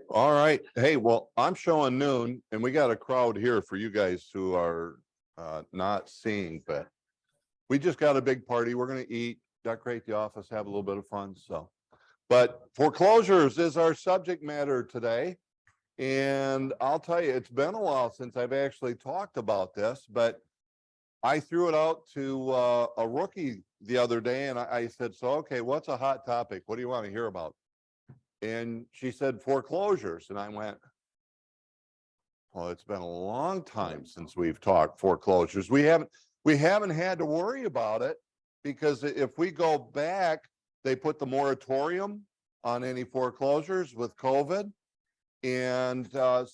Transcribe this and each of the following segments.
All right. Hey, well, I'm showing noon and we got a crowd here for you guys who are not seeing, but we just got a big party. We're going to eat, decorate the office, have a little bit of fun. So, but foreclosures is our subject matter today. And I'll tell you, it's been a while since I've actually talked about this, but I threw it out to a rookie the other day and I said, so, okay, what's a hot topic? What do you want to hear about? And she said foreclosures. And I went, well, it's been a long time since we've talked foreclosures. We haven't had to worry about it because if we go back, they put the moratorium on any foreclosures with COVID. And so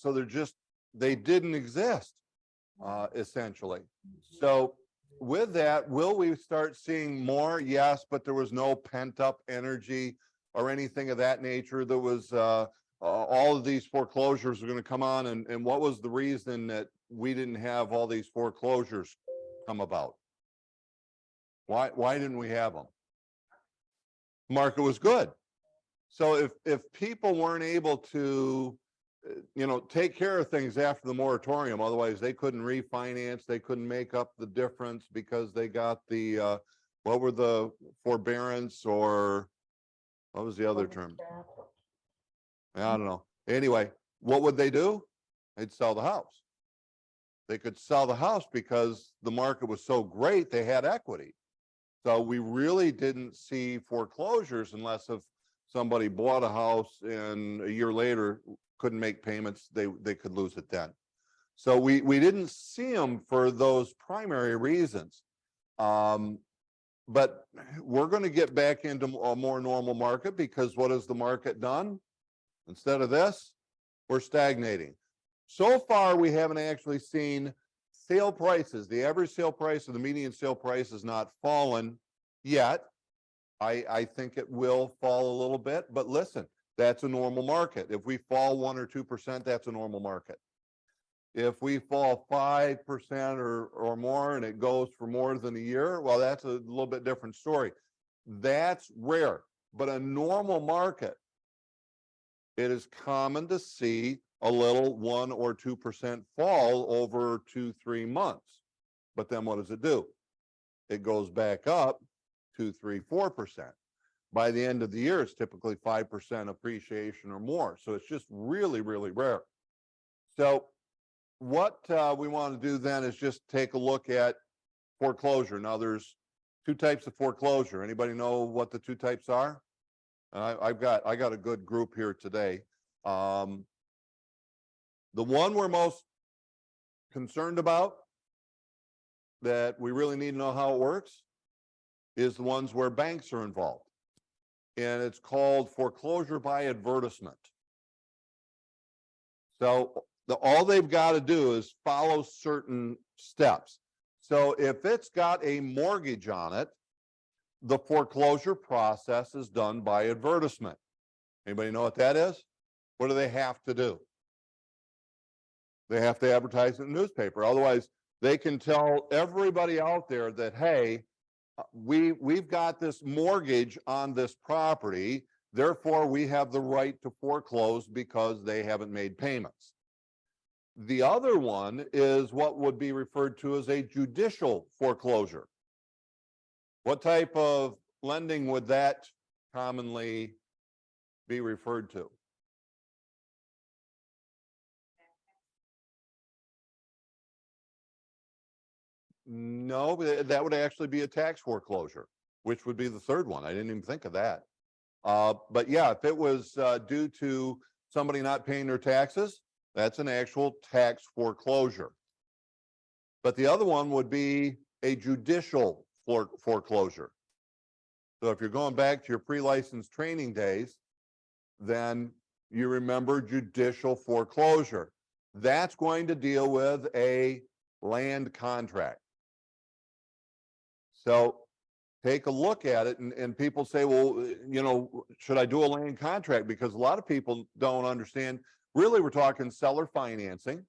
they didn't exist essentially. So with that, will we start seeing more? Yes, but there was no pent up energy or anything of that nature. There was all of these foreclosures are going to come on. And what was the reason that we didn't have all these foreclosures come about? Why didn't we have them? Market was good. So if people weren't able to take care of things after the moratorium, otherwise they couldn't refinance, they couldn't make up the difference because they got the what were the forbearance, or what was the other term? I don't know. Anyway, what would they do? They'd sell the house. They could sell the house because the market was so great, they had equity. So we really didn't see foreclosures unless if somebody bought a house and a year later couldn't make payments, they could lose it then. So we didn't see them for those primary reasons. But we're going to get back into a more normal market because what has the market done? Instead of this, we're stagnating. So far, we haven't actually seen sale prices. The average sale price or the median sale price has not fallen yet. I think it will fall a little bit, but listen, that's a normal market. If we fall 1 or 2%, that's a normal market. If we fall 5% or more and it goes for more than a year, well, that's a little bit different story. That's rare, but a normal market, it is common to see a little 1 or 2% fall over 2-3 months. But then what does it do? It goes back up 2, 3, 4%. By the end of the year, it's typically 5% appreciation or more. So it's just really, really rare. So what we want to do then is just take a look at foreclosure. Now there's 2 types of foreclosure. Anybody know what the 2 types are? I got a good group here today. The one we're most concerned about, that we really need to know how it works, is the ones where banks are involved. And it's called foreclosure by advertisement. So all they've got to do is follow certain steps. So if it's got a mortgage on it, the foreclosure process is done by advertisement. Anybody know what that is? What do they have to do? They have to advertise in the newspaper. Otherwise, they can tell everybody out there that, hey, we've got this mortgage on this property, therefore we have the right to foreclose because they haven't made payments. The other one is what would be referred to as a judicial foreclosure. What type of lending would that commonly be referred to? No, that would actually be a tax foreclosure, which would be the third one. I didn't even think of that. But yeah, if it was due to somebody not paying their taxes, that's an actual tax foreclosure. But the other one would be a judicial foreclosure. So if you're going back to your pre-license training days, then you remember judicial foreclosure. That's going to deal with a land contract. So take a look at it, and people say, well, should I do a land contract? Because a lot of people don't understand. Really, we're talking seller financing.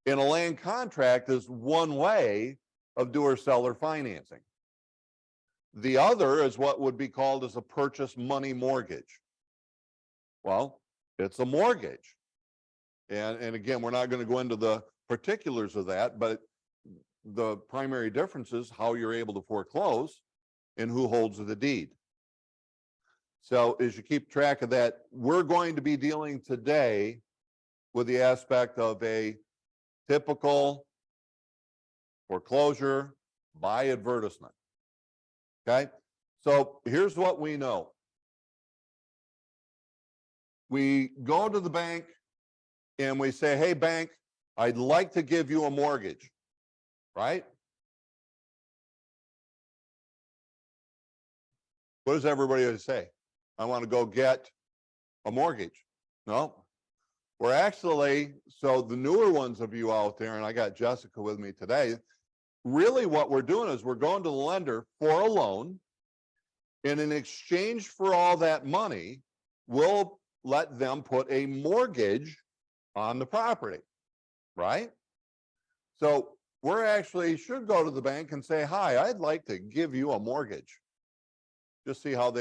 And a land contract is one way of doer-seller financing. The other is what would be called as a purchase money mortgage. Well, It's a mortgage. And again, we're not going to go into the particulars of that, but the primary difference is how you're able to foreclose and who holds the deed. So as you keep track of that, we're going to be dealing today with the aspect of a typical foreclosure by advertisement. Okay, so here's what we know. We go to the bank and we say, hey, bank, I'd like to give you a mortgage, right? What does everybody say? I want to go get a mortgage. No, we're actually, so the newer ones of you out there, and I got Jessica with me today, really what we're doing is we're going to the lender for a loan, and in exchange for all that money, we'll let them put a mortgage on the property, right? So we're actually should go to the bank and say, hi, I'd like to give you a mortgage. Just see how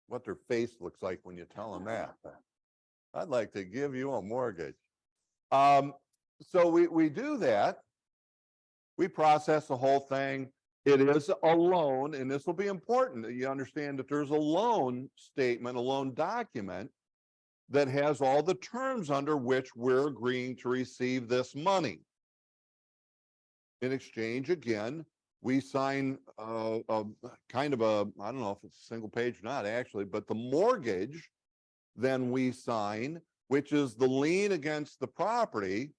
what their face looks like when you tell them that. I'd like to give you a mortgage. So we do that. We process the whole thing. It is a loan, and this will be important that you understand that there's a loan statement, a loan document that has all the terms under which we're agreeing to receive this money. In exchange, again, we sign a kind of a, I don't know if it's a single page or not actually, but the mortgage, then we sign, which is the lien against the property,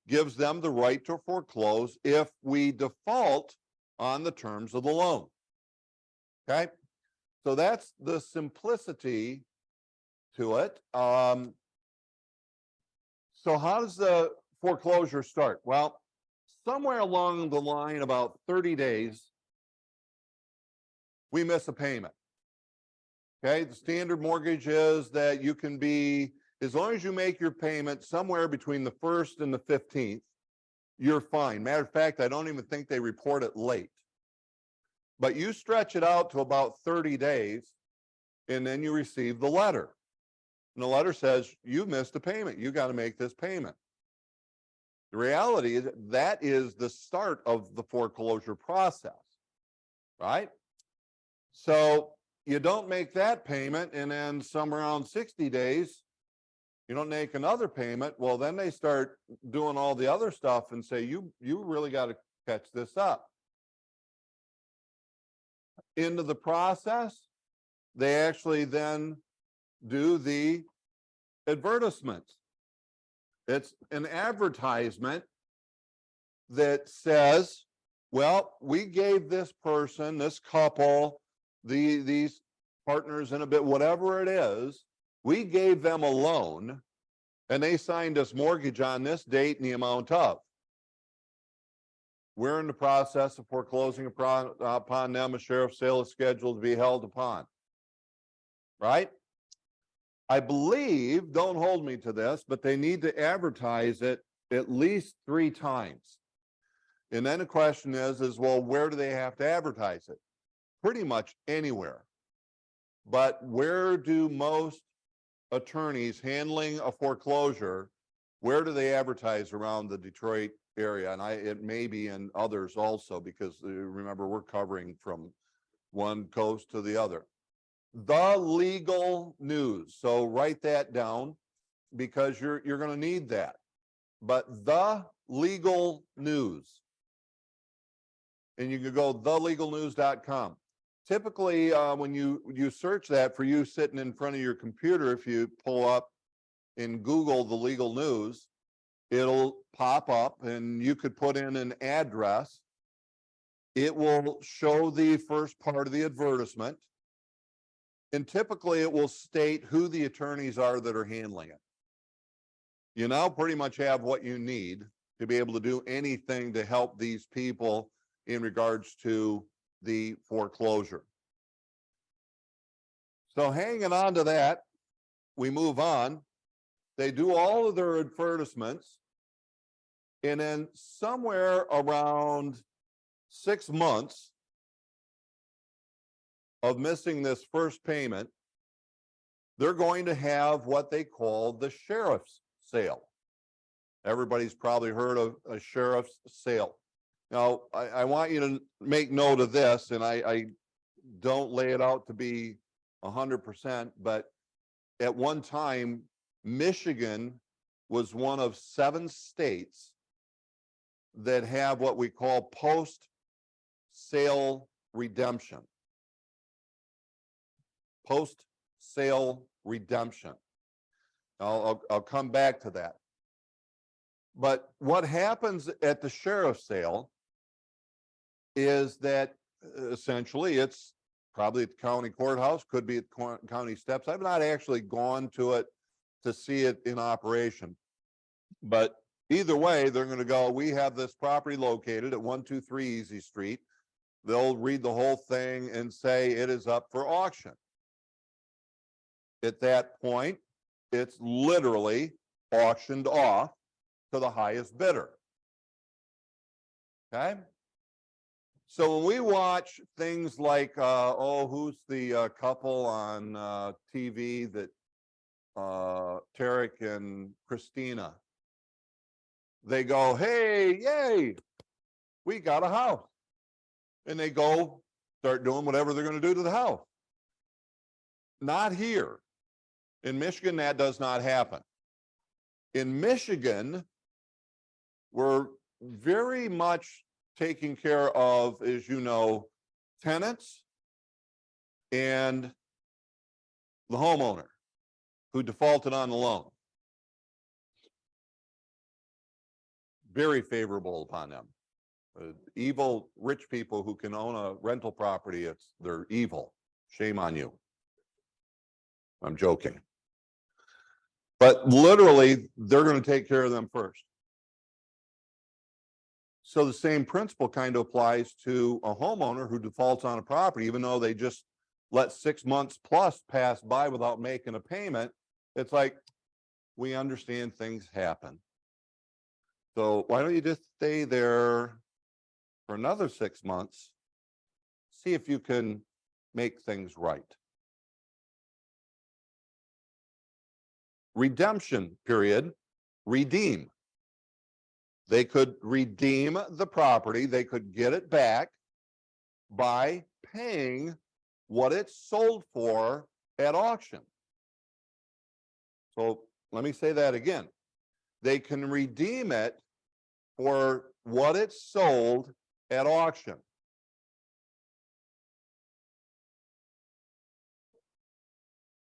gives them the right to foreclose if we default on the terms of the loan. Okay, so that's the simplicity to it. So how does the foreclosure start? Well, somewhere along the line, about 30 days, we miss a payment. Okay, the standard mortgage is that you can be, as long as you make your payment somewhere between the 1st and the 15th, you're fine. Matter of fact, I don't even think they report it late. But you stretch it out to about 30 days, and then you receive the letter. And the letter says, you missed a payment. You got to make this payment. The reality is that is the start of the foreclosure process, right? So you don't make that payment, and then somewhere around 60 days, you don't make another payment. Well, then they start doing all the other stuff and say, you really got to catch this up. Into the process, they actually then do the advertisement. It's an advertisement that says, well, we gave this person, this couple, these partners in a bit, whatever it is, we gave them a loan and they signed us mortgage on this date and the amount of. We're in the process of foreclosing upon them. A sheriff's sale is scheduled to be held upon. Right? I believe, don't hold me to this, but they need to advertise it at least 3 times. And then the question is, well, where do they have to advertise it? Pretty much anywhere. But where do most attorneys handling a foreclosure, where do they advertise around the Detroit area? And it may be in others also, because remember, we're covering from one coast to the other. The legal news. So write that down because you're going to need that. But the legal news. And you can go thelegalnews.com. Typically, when you search that, for you sitting in front of your computer, if you pull up in Google the legal news, it'll pop up and you could put in an address. It will show the first part of the advertisement. And typically it will state who the attorneys are that are handling it. You now pretty much have what you need to be able to do anything to help these people in regards to the foreclosure. So hanging on to that, we move on. They do all of their advertisements, and then somewhere around 6 months of missing this first payment, they're going to have what they call the sheriff's sale. Everybody's probably heard of a sheriff's sale. Now, I want you to make note of this, and I don't lay it out to be 100%, but at one time, Michigan was one of 7 states that have what we call post-sale redemption. Post-sale redemption. I'll come back to that. But what happens at the sheriff's sale is that essentially it's probably at the county courthouse, could be at county steps. I've not actually gone to it to see it in operation. But either way, they're going to go, we have this property located at 123 Easy Street. They'll read the whole thing and say it is up for auction. At that point, it's literally auctioned off to the highest bidder. Okay? So when we watch things like, oh, who's the couple on TV that Tarek and Christina, they go, hey, yay, we got a house. And they go start doing whatever they're going to do to the house. Not here. In Michigan, that does not happen. In Michigan, we're very much taking care of, as you know, tenants and the homeowner who defaulted on the loan. Very favorable upon them. Evil rich people who can own a rental property, they're evil. Shame on you. I'm joking. But literally, they're going to take care of them first. So the same principle kind of applies to a homeowner who defaults on a property, even though they just let 6 months plus pass by without making a payment. It's like, we understand things happen. So why don't you just stay there for another 6 months, see if you can make things right. Redemption period, redeem. They could redeem the property, they could get it back by paying what it sold for at auction. So let me say that again. They can redeem it for what it sold at auction.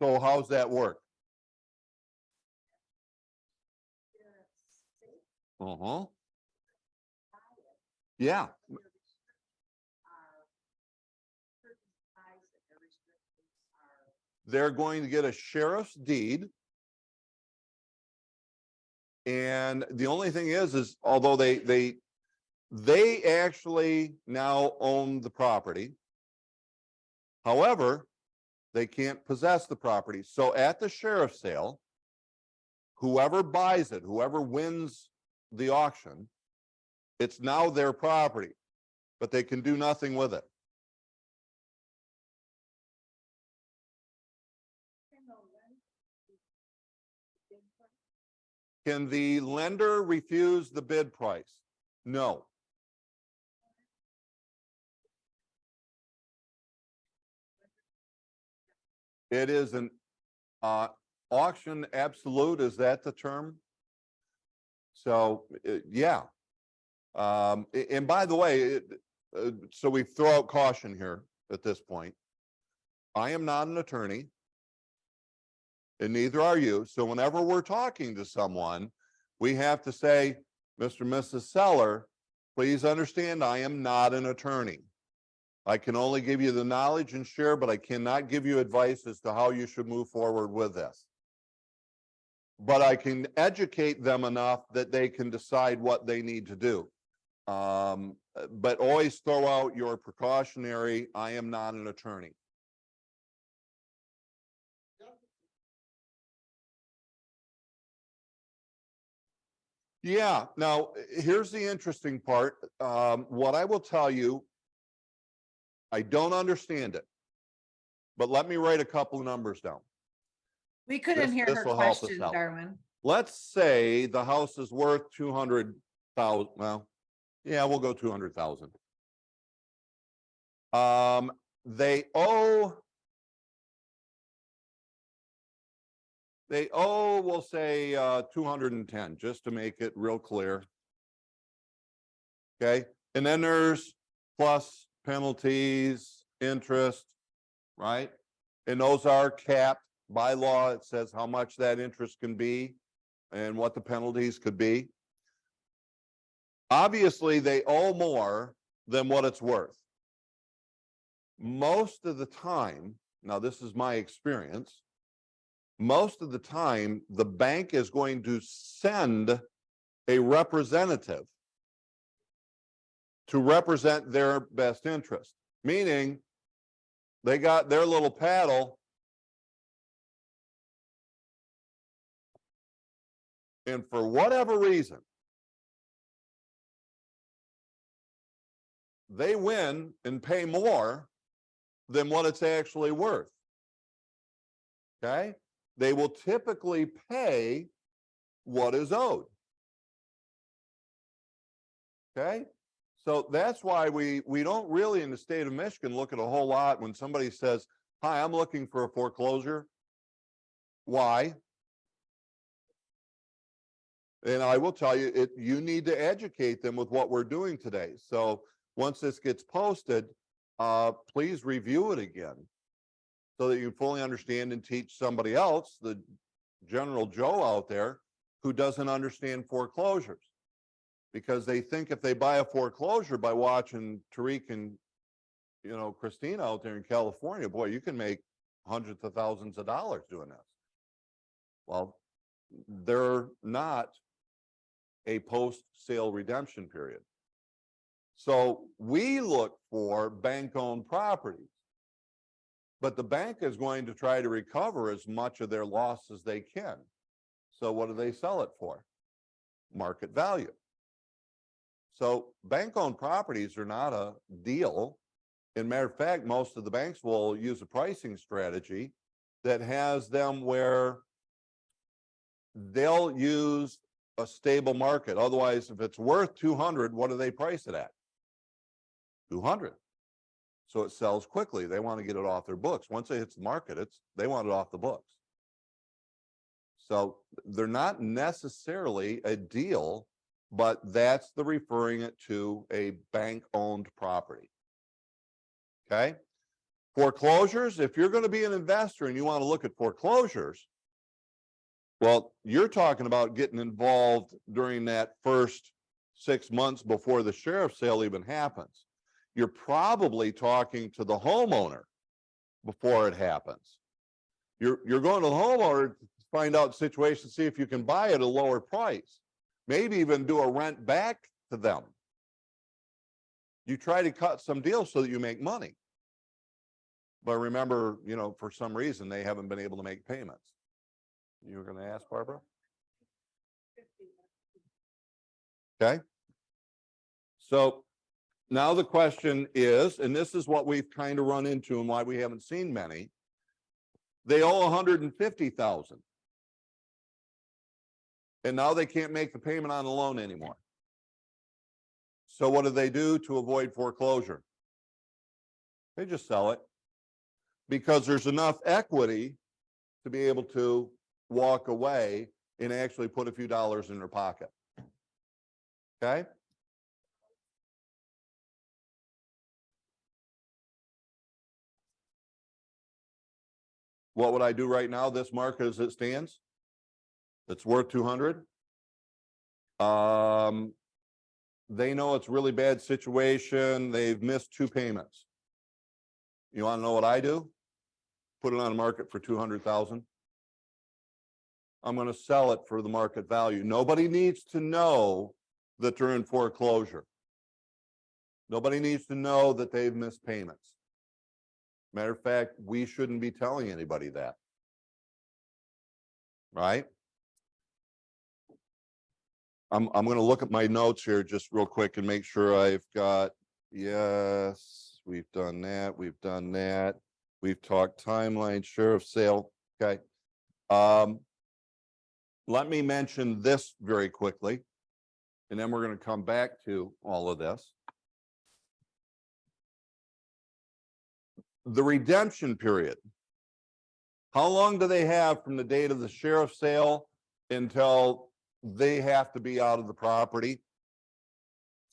So how's that work? Yeah. They're going to get a sheriff's deed. And the only thing is although they actually now own the property. However, they can't possess the property. So at the sheriff's sale, whoever buys it, whoever wins the auction, it's now their property, but they can do nothing with it. Can the lender refuse the bid price? No. It is an auction absolute. Is that the term? So yeah. And by the way, so we throw out caution here at this point. I am not an attorney, and neither are you. So whenever we're talking to someone, we have to say, Mr. and Mrs. Seller, please understand I am not an attorney. I can only give you the knowledge and share, but I cannot give you advice as to how you should move forward with this. But I can educate them enough that they can decide what they need to do. But always throw out your precautionary, I am not an attorney. Yeah, now here's the interesting part. What I will tell you, I don't understand it, but let me write a couple of numbers down. We couldn't hear This her will help us question, out. Darwin. Let's say the house is worth 200,000. Well, yeah, we'll go 200,000. They owe, we'll say 210, just to make it real clear. Okay, and then there's plus penalties, interest, right? And those are capped by law. It says how much that interest can be and what the penalties could be. Obviously, they owe more than what it's worth. Most of the time, now this is my experience, most of the time, the bank is going to send a representative to represent their best interest, meaning they got their little paddle and for whatever reason, they win and pay more than what it's actually worth. Okay? They will typically pay what is owed. Okay? So that's why we don't really in the state of Michigan look at a whole lot when somebody says, hi, I'm looking for a foreclosure. Why? And I will tell you, you need to educate them with what we're doing today. So once this gets posted, please review it again so that you fully understand and teach somebody else, the general Joe out there, who doesn't understand foreclosures. Because they think if they buy a foreclosure by watching Tariq and, Christina out there in California, boy, you can make hundreds of thousands of dollars doing this. Well, they're not a post-sale redemption period. So we look for bank-owned properties, but the bank is going to try to recover as much of their loss as they can. So what do they sell it for? Market value. So bank-owned properties are not a deal. As a matter of fact, most of the banks will use a pricing strategy that has them where they'll use a stable market. Otherwise, if it's worth 200, what do they price it at? 200. So it sells quickly. They want to get it off their books. Once it hits the market, they want it off the books. So they're not necessarily a deal, but that's the referring it to a bank-owned property. Okay? Foreclosures, if you're going to be an investor and you want to look at foreclosures, well, you're talking about getting involved during that first 6 months before the sheriff's sale even happens. You're probably talking to the homeowner before it happens. You're going to the homeowner to find out the situation, see if you can buy it at a lower price. Maybe even do a rent back to them. You try to cut some deals so that you make money. But remember, for some reason, they haven't been able to make payments. You were going to ask, Barbara? Okay. So now the question is, and this is what we've kind of run into and why we haven't seen many, they owe 150,000. And now they can't make the payment on the loan anymore. So what do they do to avoid foreclosure? They just sell it because there's enough equity to be able to walk away and actually put a few dollars in their pocket. Okay? What would I do right now? This market as it stands, it's worth 200. They know it's a really bad situation. They've missed 2 payments. You want to know what I do? Put it on the market for 200,000. I'm going to sell it for the market value. Nobody needs to know that they're in foreclosure. Nobody needs to know that they've missed payments. Matter of fact, we shouldn't be telling anybody that. Right? I'm going to look at my notes here just real quick and make sure I've got, yes, we've done that. We've done that. We've talked timeline, sheriff's sale. Okay. Let me mention this very quickly, and then we're going to come back to all of this. The redemption period. How long do they have from the date of the sheriff's sale until they have to be out of the property?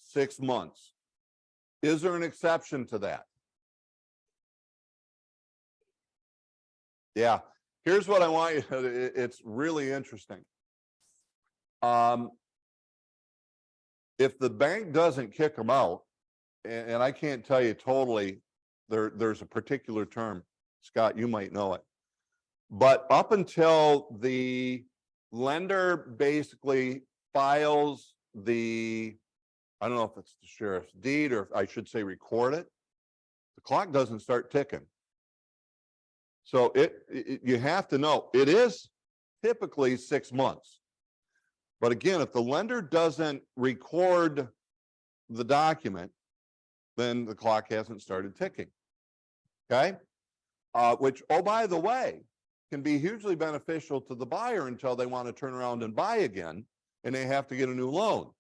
6 months. Is there an exception to that? Yeah. Here's what I want you to, it's really interesting. If the bank doesn't kick them out, and I can't tell you totally, there's a particular term, Scott, you might know it. But up until the lender basically files the, I don't know if it's the sheriff's deed or I should say record it, the clock doesn't start ticking. So you have to know it is typically 6 months. But again, if the lender doesn't record the document, then the clock hasn't started ticking. Okay. Which, oh, by the way, can be hugely beneficial to the buyer until they want to turn around and buy again and they have to get a new loan.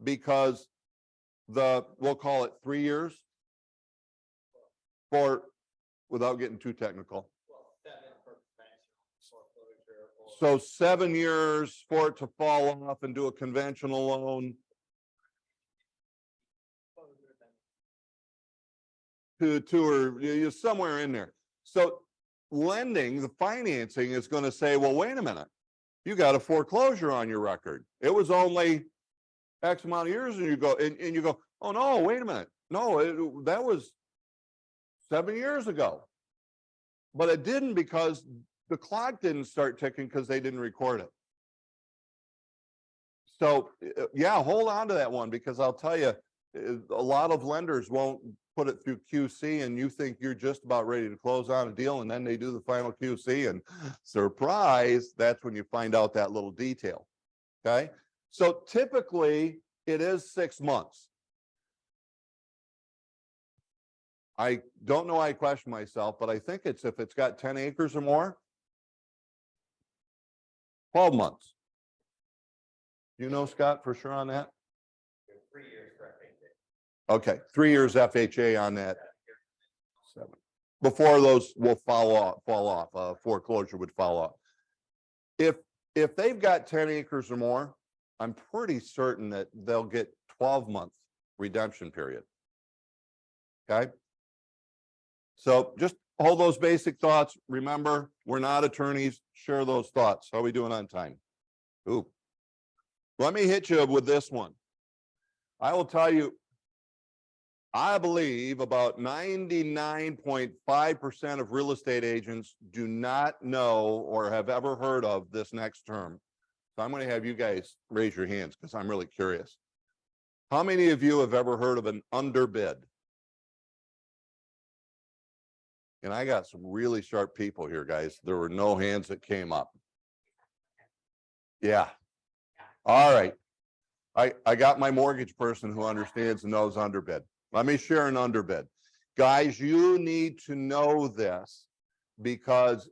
Because we'll call it 3 years for, without getting too technical. So 7 years for it to fall off and do a conventional loan. Two or somewhere in there. So lending, the financing is going to say, well, wait a minute, you got a foreclosure on your record. It was only X amount of years, and you go, and you go, oh no, wait a minute. No, that was 7 years ago. But it didn't because the clock didn't start ticking because they didn't record it. So yeah, hold on to that one, because I'll tell you, a lot of lenders won't put it through QC and you think you're just about ready to close on a deal, and then they do the final QC and surprise, that's when you find out that little detail. Okay. So typically it is 6 months. I don't know, I question myself, but I think it's if it's got 10 acres or more, 12 months. You know, Scott, for sure on that? 3 years for FHA. Okay, 3 years FHA on that. 7. Before those will fall off, foreclosure would fall off. If they've got 10 acres or more, I'm pretty certain that they'll get 12-month redemption period. Okay. So just hold those basic thoughts. Remember, we're not attorneys. Share those thoughts. How are we doing on time? Ooh. Let me hit you with this one. I will tell you, I believe about 99.5% of real estate agents do not know or have ever heard of this next term. So I'm going to have you guys raise your hands because I'm really curious. How many of you have ever heard of an underbid? And I got some really sharp people here, guys. There were no hands that came up. Yeah. All right. I got my mortgage person who understands and knows underbid. Let me share an underbid. Guys, you need to know this because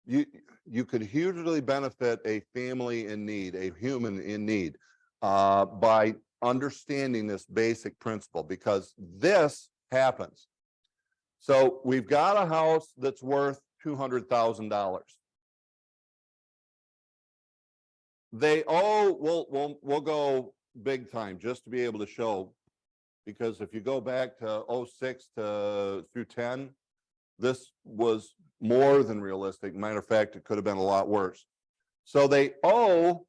you could hugely benefit a family in need, a human in need, by understanding this basic principle, because this happens. So we've got a house that's worth $200,000. They owe, we'll go big time just to be able to show, because if you go back to 06 through 10, this was more than realistic. Matter of fact, it could have been a lot worse. So they owe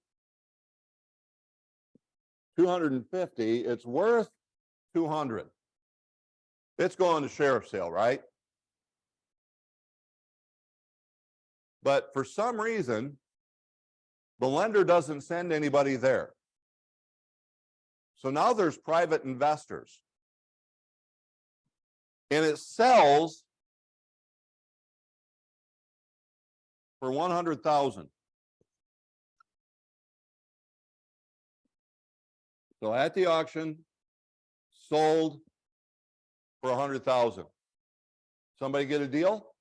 250. It's worth 200. It's going to sheriff's sale, right? But for some reason, the lender doesn't send anybody there. So now there's private investors. And it sells for 100,000. So at the auction, sold for 100,000. Somebody get a deal?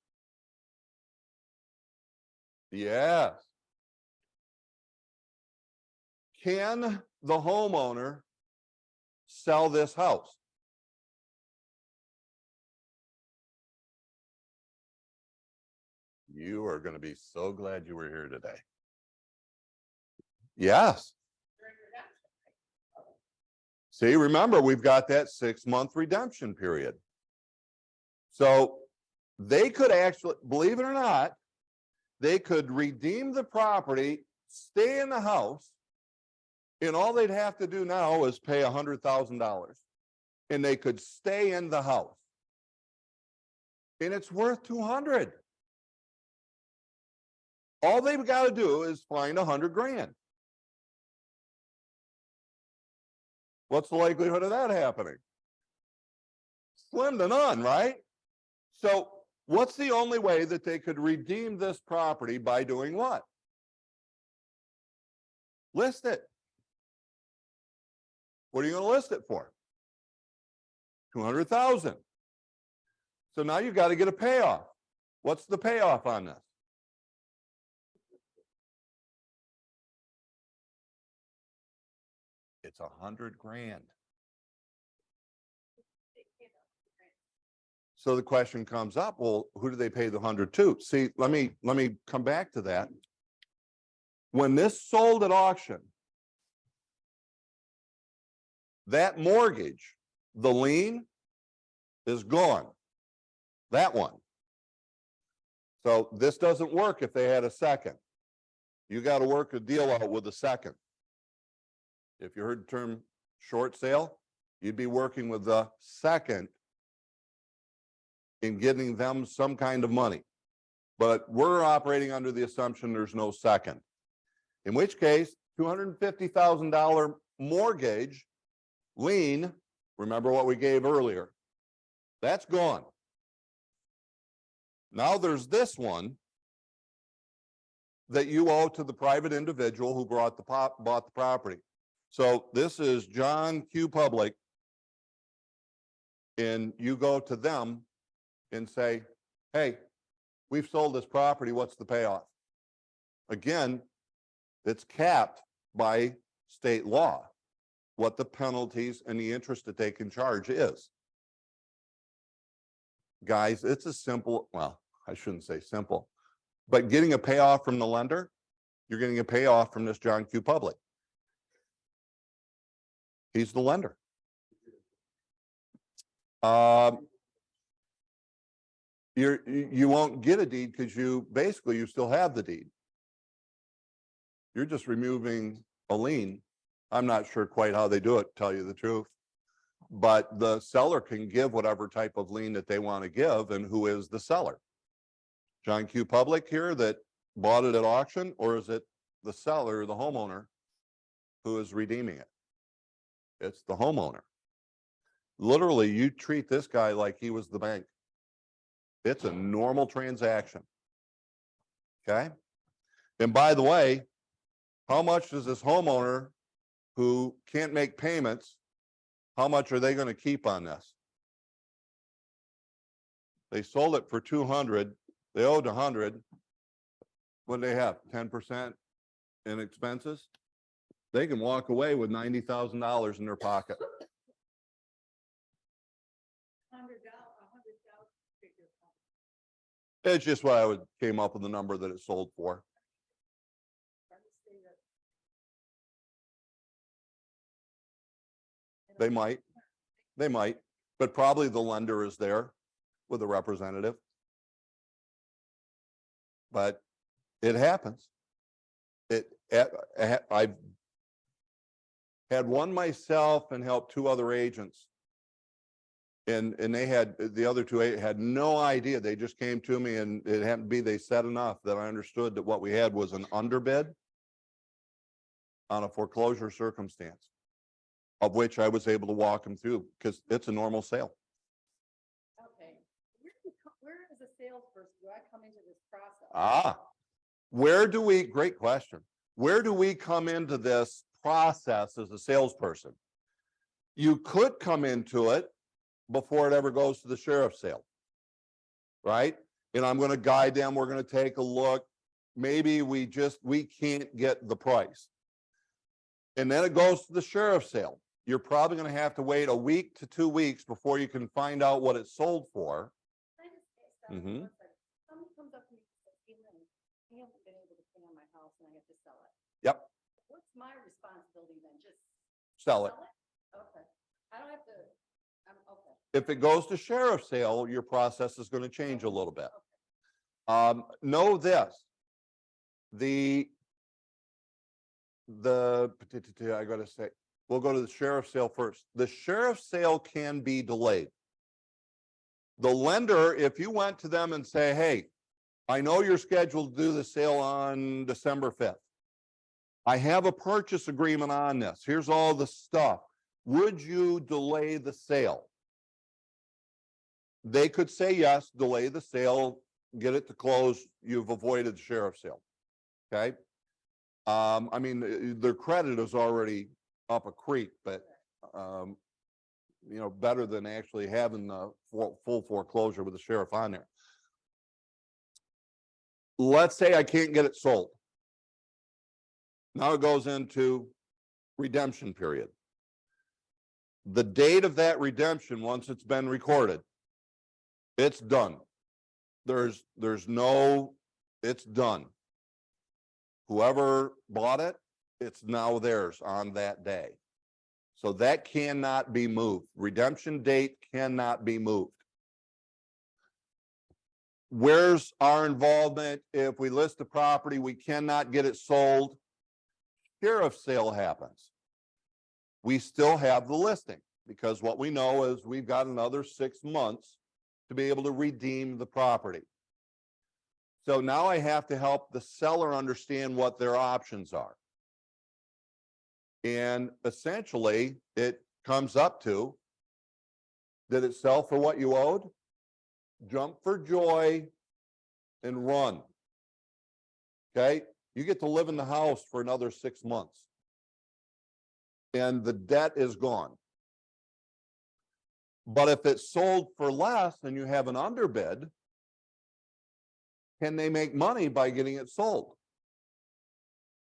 Yes. Can the homeowner sell this house? You are going to be so glad you were here today. Yes. See, remember, we've got that 6-month redemption period. So they could actually, believe it or not, they could redeem the property, stay in the house, and all they'd have to do now is pay $100,000. And they could stay in the house. And it's worth 200. All they've got to do is find 100 grand. What's the likelihood of that happening? Slim to none, right? So what's the only way that they could redeem this property by doing what? List it. What are you going to list it for? 200,000. So now you've got to get a payoff. What's the payoff on this? It's 100 grand. So the question comes up, well, who do they pay the 100 to? See, let me come back to that. When this sold at auction, that mortgage, the lien, is gone. That one. So this doesn't work if they had a second. You got to work a deal out with a second. If you heard the term short sale, you'd be working with the second in getting them some kind of money. But we're operating under the assumption there's no second. In which case, $250,000 mortgage lien, remember what we gave earlier, that's gone. Now there's this one that you owe to the private individual who bought the property. So this is John Q. Public, and you go to them and say, hey, we've sold this property, what's the payoff? Again, it's capped by state law, what the penalties and the interest that they can charge is. Guys, it's a simple, well, I shouldn't say simple, but getting a payoff from the lender, you're getting a payoff from this John Q. Public. He's the lender. You won't get a deed because you still have the deed. You're just removing a lien. I'm not sure quite how they do it, to tell you the truth. But the seller can give whatever type of lien that they want to give, and who is the seller? John Q. Public here that bought it at auction, or is it the seller, the homeowner, who is redeeming it? It's the homeowner. Literally, you treat this guy like he was the bank. It's a normal transaction. Okay? And by the way, how much does this homeowner who can't make payments, how much are they going to keep on this? They sold it for 200. They owed 100. What do they have? 10% in expenses? They can walk away with $90,000 in their pocket. It's just what I came up with the number that it sold for. They might, but probably the lender is there with a representative. But it happens. I've had one myself and helped 2 other agents. And they had, the other 2 had no idea. They just came to me, and it happened to be, they said enough that I understood that what we had was an underbid on a foreclosure circumstance, of which I was able to walk them through because it's a normal sale. Okay. Where as a salesperson do I come into this process? Great question. Where do we come into this process as a salesperson? You could come into it before it ever goes to the sheriff's sale, right? And I'm going to guide them. We're going to take a look. maybe we can't get the price. And then it goes to the sheriff's sale. You're probably gonna have to wait a week to 2 weeks before you can find out what it sold for. Can I just ask that Mhm. one second? Someone comes up to me and says, "Hey, Lynn, I haven't been able to pay on my house and I have to sell it." Yep, What's my responsibility then? Just sell it. Okay. I don't have to, okay. If it goes to sheriff's sale, your process is gonna change a little bit. Know this. I gotta say, we'll go to the sheriff's sale first. The sheriff's sale can be delayed. The lender, if you went to them and say, hey, I know you're scheduled to do the sale on December 5th. I have a purchase agreement on this. Here's all the stuff. Would you delay the sale? They could say yes, delay the sale, get it to close. You've avoided the sheriff's sale. Okay. I mean, their credit is already up a creek, but, better than actually having the full foreclosure with the sheriff on there. Let's say I can't get it sold. Now it goes into redemption period. The date of that redemption, once it's been recorded, it's done. There's no, it's done. Whoever bought it, it's now theirs on that day. So that cannot be moved. Redemption date cannot be moved. Where's our involvement? If we list the property, we cannot get it sold. Sheriff's sale happens. We still have the listing because what we know is we've got another 6 months to be able to redeem the property. So now I have to help the seller understand what their options are. And essentially it comes up to, did it sell for what you owed? Jump for joy and run. Okay, you get to live in the house for another 6 months and the debt is gone. But if it's sold for less and you have an underbid, can they make money by getting it sold?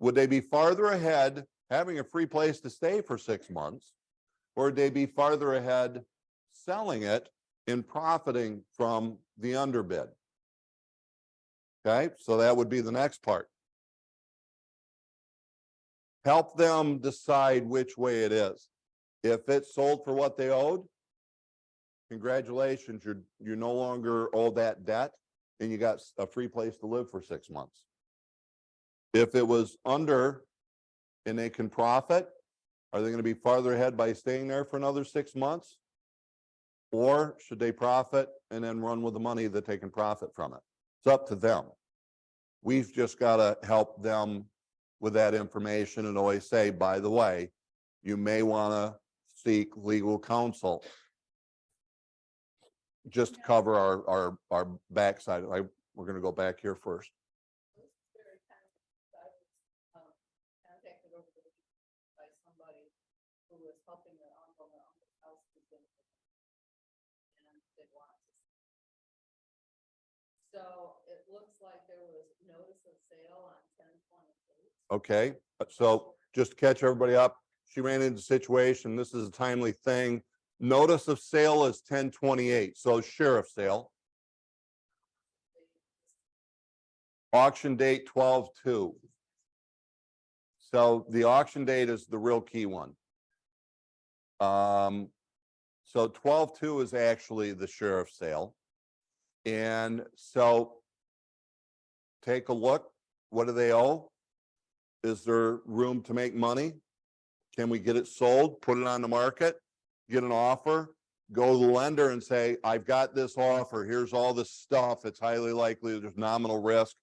Would they be farther ahead having a free place to stay for 6 months? Or would they be farther ahead selling it and profiting from the underbid? Okay, so that would be the next part. Help them decide which way it is. If it's sold for what they owed, congratulations, you no longer owe that debt and you got a free place to live for 6 months. If it was under and they can profit, are they going to be farther ahead by staying there for another 6 months? Or should they profit and then run with the money that they can profit from it? It's up to them. We've just got to help them with that information and always say, by the way, you may want to seek legal counsel just to cover our backside. We're going to go back here first. This is very kind of, I was contacted over the weekend by somebody who was helping their uncle and their uncle's house was in and they wanted to. So it looks like there was notice of sale on 10/28. Okay, so just to catch everybody up, she ran into a situation. This is a timely thing. Notice of sale is 10/28, so sheriff's sale. Auction date 12/2. So the auction date is the real key one. So 12/2 is actually the sheriff's sale. And so take a look. What do they owe? Is there room to make money? Can we get it sold, put it on the market, get an offer, go to the lender and say, I've got this offer. Here's all this stuff. It's highly likely there's nominal risk.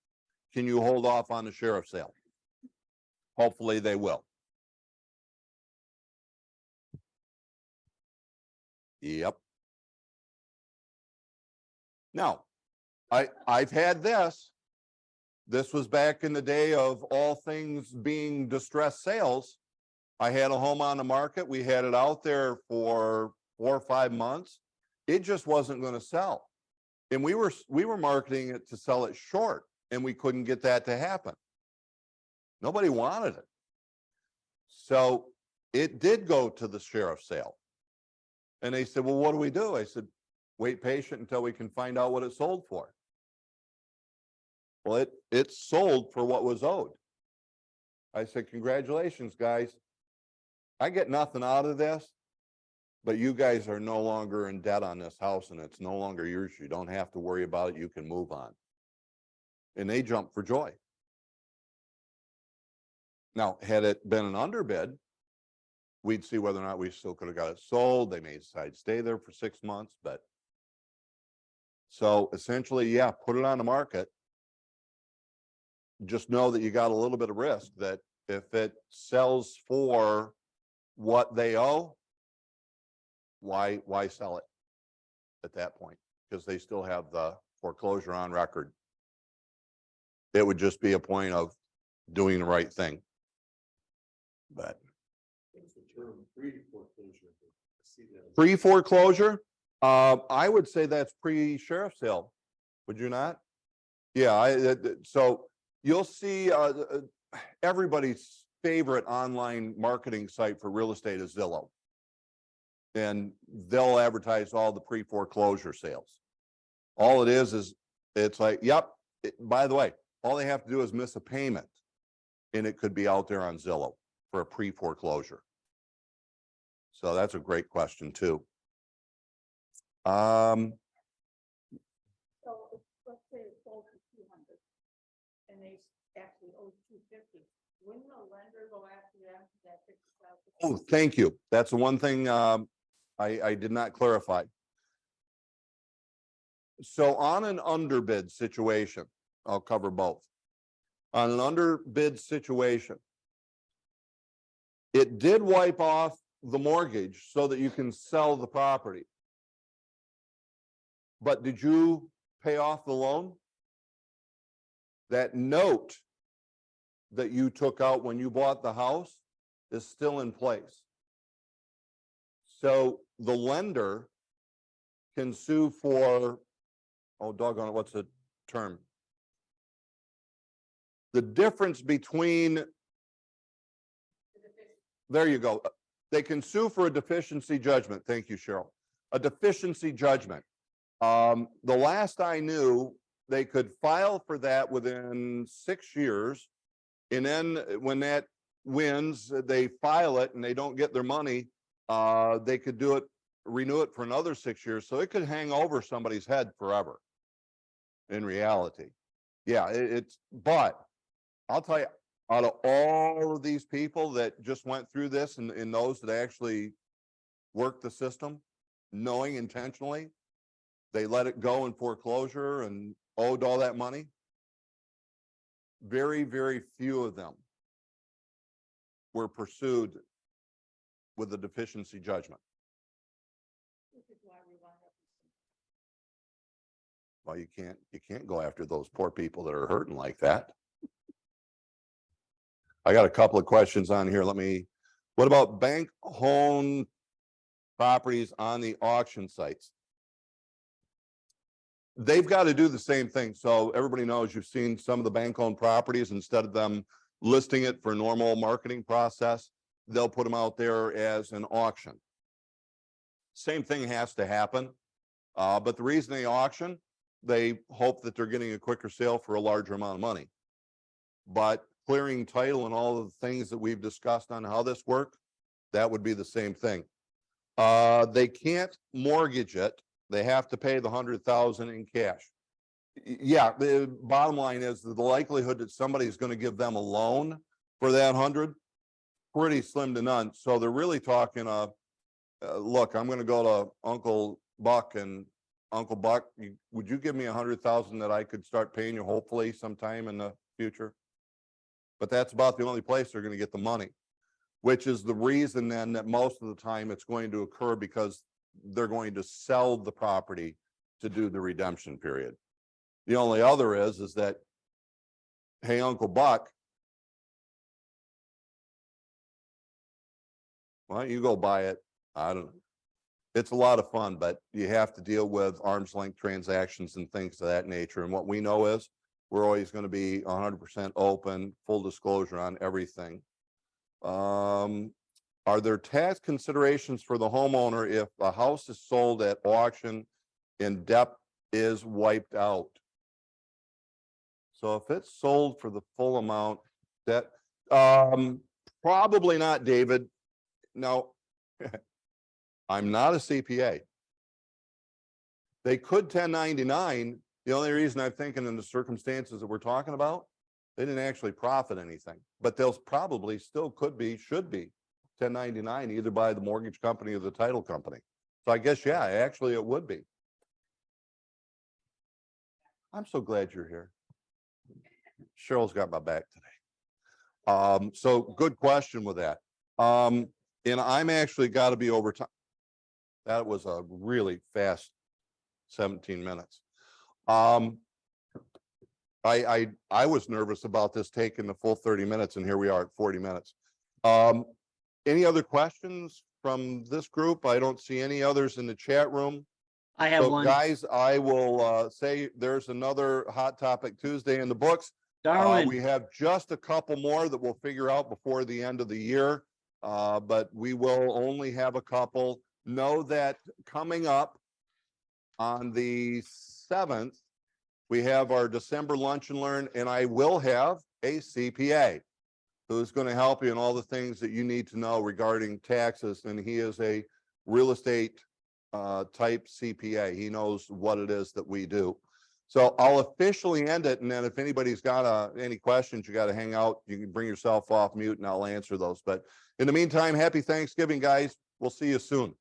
Can you hold off on the sheriff's sale? Hopefully they will. Yep. Now, I've had this. This was back in the day of all things being distressed sales. I had a home on the market. We had it out there for 4 or 5 months. It just wasn't going to sell. And we were marketing it to sell it short. and we couldn't get that to happen. Nobody wanted it. So it did go to the sheriff's sale. And they said, well, what do we do? I said, wait patient until we can find out what it sold for. Well, it sold for what was owed. I said, congratulations, guys. I get nothing out of this, but you guys are no longer in debt on this house and it's no longer yours. You don't have to worry about it. You can move on. And they jumped for joy. Now, had it been an underbid, we'd see whether or not we still could have got it sold. They may decide to stay there for 6 months, but so essentially, yeah, put it on the market. Just know that you got a little bit of risk that if it sells for what they owe, why sell it at that point? Because they still have the foreclosure on record. It would just be a point of doing the right thing. But What's the term pre-foreclosure? I see that. pre-foreclosure, I would say that's pre-sheriff sale. Would you not? Yeah, so you'll see everybody's favorite online marketing site for real estate is Zillow. And they'll advertise all the pre-foreclosure sales. All it is it's like, yep, by the way, all they have to do is miss a payment and it could be out there on Zillow for a pre-foreclosure. So that's a great question too. So let's say it sold for 200 and they actually owe 250. Wouldn't the lender go after them for that 50,000? Oh, thank you. That's the one thing I did not clarify. So on an underbid situation, I'll cover both. On an underbid situation, it did wipe off the mortgage so that you can sell the property. But did you pay off the loan? That note that you took out when you bought the house is still in place. So the lender can sue for, oh, doggone it, what's the term? The difference between, there you go. They can sue for a deficiency judgment. Thank you, Cheryl. A deficiency judgment. The last I knew, they could file for that within 6 years. And then when that wins, they file it and they don't get their money. They could do it, renew it for another 6 years. So it could hang over somebody's head forever in reality. Yeah, but I'll tell you, out of all of these people that just went through this and those that actually worked the system, knowing intentionally, they let it go in foreclosure and owed all that money. Very, very few of them were pursued with a deficiency judgment. Which is why we want to have Well, you can't go after those poor people that are hurting like that. I got a couple of questions on here. What about bank owned properties on the auction sites? They've got to do the same thing. So everybody knows, you've seen some of the bank owned properties, instead of them listing it for normal marketing process, they'll put them out there as an auction. Same thing has to happen. But the reason they auction, they hope that they're getting a quicker sale for a larger amount of money. But clearing title and all of the things that we've discussed on how this works, that would be the same thing. They can't mortgage it. They have to pay the $100,000 in cash. Yeah, the bottom line is that the likelihood that somebody's going to give them a loan for that 100, pretty slim to none. So they're really talking, look, I'm going to go to Uncle Buck, and Uncle Buck, would you give me 100,000 that I could start paying you hopefully sometime in the future? But that's about the only place they're going to get the money, which is the reason then that most of the time it's going to occur, because they're going to sell the property to do the redemption period. The only other is that, hey, Uncle Buck, why don't you go buy it? I don't know. It's a lot of fun, but you have to deal with arm's length transactions and things of that nature. And what we know is We're always going to be 100% open, full disclosure on everything. Are there tax considerations for the homeowner if the house is sold at auction and debt is wiped out? So if it's sold for the full amount, that, probably not, David. Now, I'm not a CPA. They could 1099. The only reason I'm thinking in the circumstances that we're talking about, they didn't actually profit anything, but they'll probably still could be, should be 1099 either by the mortgage company or the title company. So I guess, yeah, actually it would be. I'm so glad you're here. Cheryl's got my back today. So good question with that. And I'm actually got to be over time. That was a really fast 17 minutes. I was nervous about this taking the full 30 minutes, and here we are at 40 minutes. Any other questions from this group? I don't see any others in the chat room. I have So one. guys, I will say there's another Hot Topic Tuesday in the books. Darwin, We have just a couple more that we'll figure out before the end of the year. But we will only have a couple. Know that coming up on the 7th, we have our December Lunch and Learn, and I will have a CPA who's going to help you in all the things that you need to know regarding taxes. And he is a real estate type CPA. He knows what it is that we do. So I'll officially end it. And then if anybody's got any questions, you got to hang out. You can bring yourself off mute and I'll answer those. But in the meantime, happy Thanksgiving, guys. We'll see you soon.